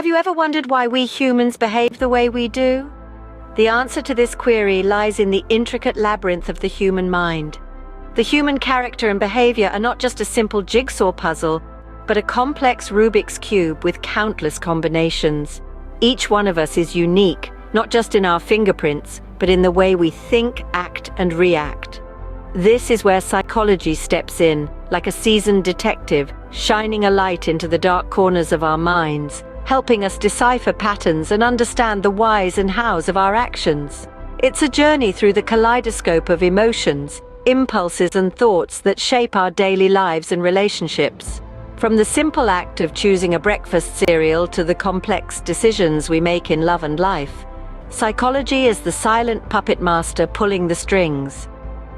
Have you ever wondered why we humans behave the way we do? The answer to this query lies in the intricate labyrinth of the human mind. The human character and behavior are not just a simple jigsaw puzzle, but a complex Rubik's Cube with countless combinations. Each one of us is unique, not just in our fingerprints, but in the way we think, act, and react. This is where psychology steps in, like a seasoned detective, shining a light into the dark corners of our minds, helping us decipher patterns and understand the whys and hows of our actions. It's a journey through the kaleidoscope of emotions, impulses, and thoughts that shape our daily lives and relationships. From the simple act of choosing a breakfast cereal to the complex decisions we make in love and life, psychology is the silent puppet master pulling the strings.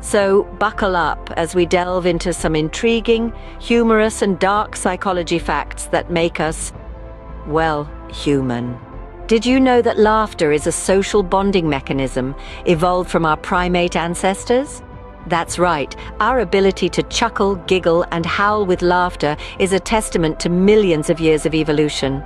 So buckle up as we delve into some intriguing, humorous, and dark psychology facts that make us, well, human. Did you know that laughter is a social bonding mechanism evolved from our primate ancestors? That's right, our ability to chuckle, giggle, and howl with laughter is a testament to millions of years of evolution.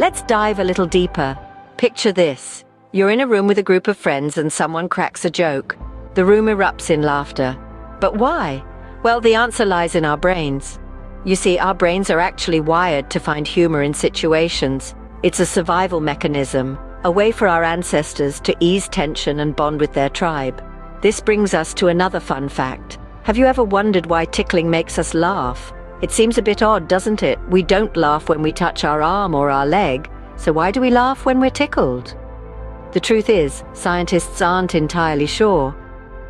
Let's dive a little deeper. Picture this. You're in a room with a group of friends and someone cracks a joke. The room erupts in laughter. But why? Well, the answer lies in our brains. You see, our brains are actually wired to find humor in situations. It's a survival mechanism, a way for our ancestors to ease tension and bond with their tribe. This brings us to another fun fact. Have you ever wondered why tickling makes us laugh? It seems a bit odd, doesn't it? We don't laugh when we touch our arm or our leg, so why do we laugh when we're tickled? The truth is, scientists aren't entirely sure.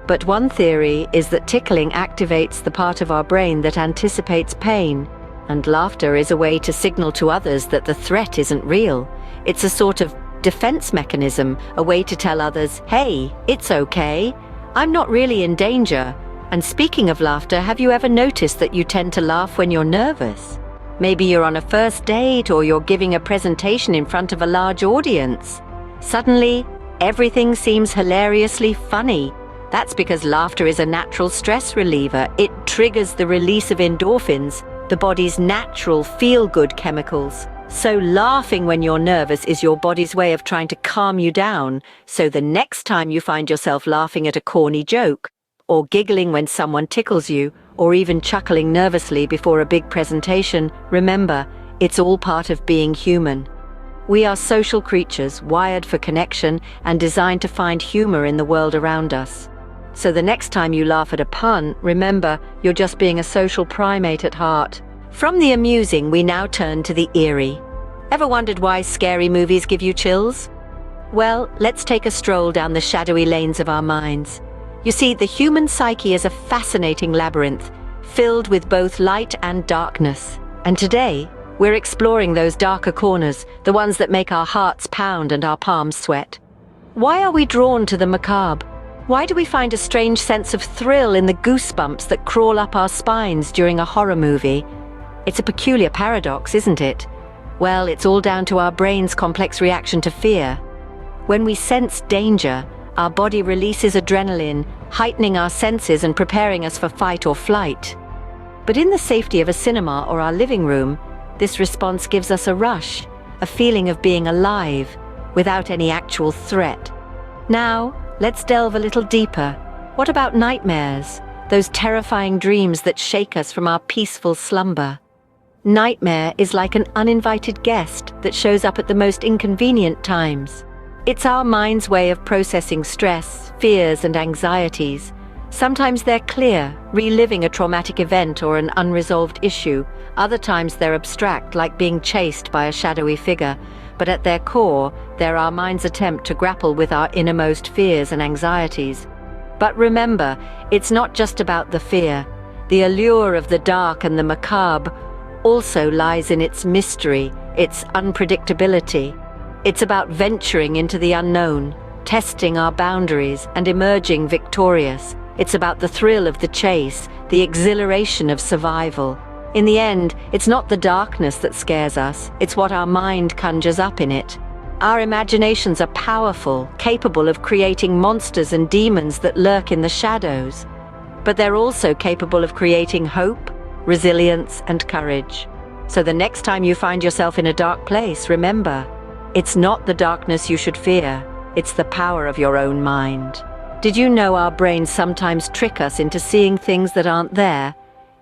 But one theory is that tickling activates the part of our brain that anticipates pain, and laughter is a way to signal to others that the threat isn't real. It's a sort of defense mechanism, a way to tell others, hey, it's okay, I'm not really in danger. And speaking of laughter, have you ever noticed that you tend to laugh when you're nervous? Maybe you're on a first date or you're giving a presentation in front of a large audience. Suddenly, everything seems hilariously funny. That's because laughter is a natural stress reliever. It triggers the release of endorphins, the body's natural feel-good chemicals. So laughing when you're nervous is your body's way of trying to calm you down. So the next time you find yourself laughing at a corny joke, or giggling when someone tickles you, or even chuckling nervously before a big presentation, remember, it's all part of being human. We are social creatures, wired for connection and designed to find humor in the world around us. So the next time you laugh at a pun, remember, you're just being a social primate at heart. From the amusing, we now turn to the eerie. Ever wondered why scary movies give you chills? Well, let's take a stroll down the shadowy lanes of our minds. You see, the human psyche is a fascinating labyrinth, filled with both light and darkness. And today, we're exploring those darker corners, the ones that make our hearts pound and our palms sweat. Why are we drawn to the macabre? Why do we find a strange sense of thrill in the goosebumps that crawl up our spines during a horror movie? It's a peculiar paradox, isn't it? Well, it's all down to our brain's complex reaction to fear. When we sense danger, our body releases adrenaline, heightening our senses and preparing us for fight or flight. But in the safety of a cinema or our living room, this response gives us a rush, a feeling of being alive, without any actual threat. Now, let's delve a little deeper. What about nightmares? Those terrifying dreams that shake us from our peaceful slumber. Nightmare is like an uninvited guest that shows up at the most inconvenient times. It's our mind's way of processing stress, fears, and anxieties. Sometimes they're clear, reliving a traumatic event or an unresolved issue. Other times they're abstract, like being chased by a shadowy figure. But at their core, they're our mind's attempt to grapple with our innermost fears and anxieties. But remember, it's not just about the fear. The allure of the dark and the macabre also lies in its mystery, its unpredictability. It's about venturing into the unknown, testing our boundaries, and emerging victorious. It's about the thrill of the chase, the exhilaration of survival. In the end, it's not the darkness that scares us, it's what our mind conjures up in it. Our imaginations are powerful, capable of creating monsters and demons that lurk in the shadows. But they're also capable of creating hope, resilience, and courage. So the next time you find yourself in a dark place, remember, it's not the darkness you should fear, it's the power of your own mind. Did you know our brains sometimes trick us into seeing things that aren't there?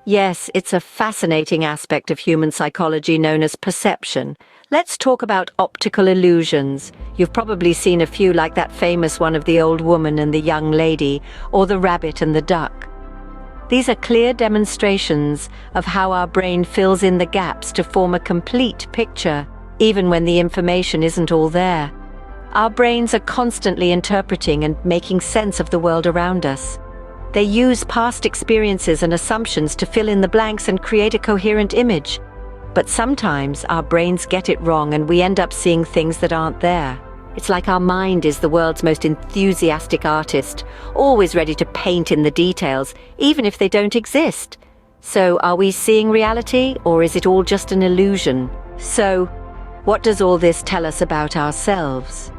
Yes, it's a fascinating aspect of human psychology known as perception. Let's talk about optical illusions. You've probably seen a few, like that famous one of the old woman and the young lady, or the rabbit and the duck. These are clear demonstrations of how our brain fills in the gaps to form a complete picture, even when the information isn't all there. Our brains are constantly interpreting and making sense of the world around us. They use past experiences and assumptions to fill in the blanks and create a coherent image. But sometimes our brains get it wrong and we end up seeing things that aren't there. It's like our mind is the world's most enthusiastic artist, always ready to paint in the details, even if they don't exist. So are we seeing reality, or is it all just an illusion? So, what does all this tell us about ourselves?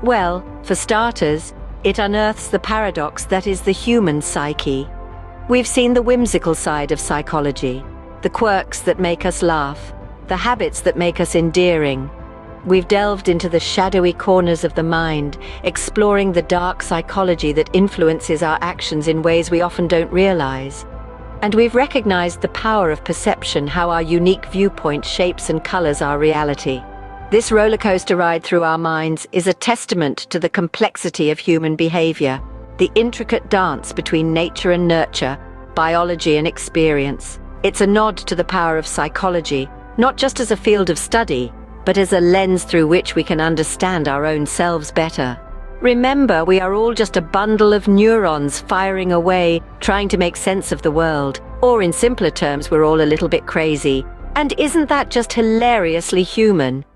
Well, for starters, it unearths the paradox that is the human psyche. We've seen the whimsical side of psychology, the quirks that make us laugh, the habits that make us endearing. We've delved into the shadowy corners of the mind, exploring the dark psychology that influences our actions in ways we often don't realize. And we've recognized the power of perception, how our unique viewpoint shapes and colors our reality. This rollercoaster ride through our minds is a testament to the complexity of human behavior, the intricate dance between nature and nurture, biology and experience. It's a nod to the power of psychology, not just as a field of study, but as a lens through which we can understand our own selves better. Remember, we are all just a bundle of neurons firing away, trying to make sense of the world. Or in simpler terms, we're all a little bit crazy. And isn't that just hilariously human?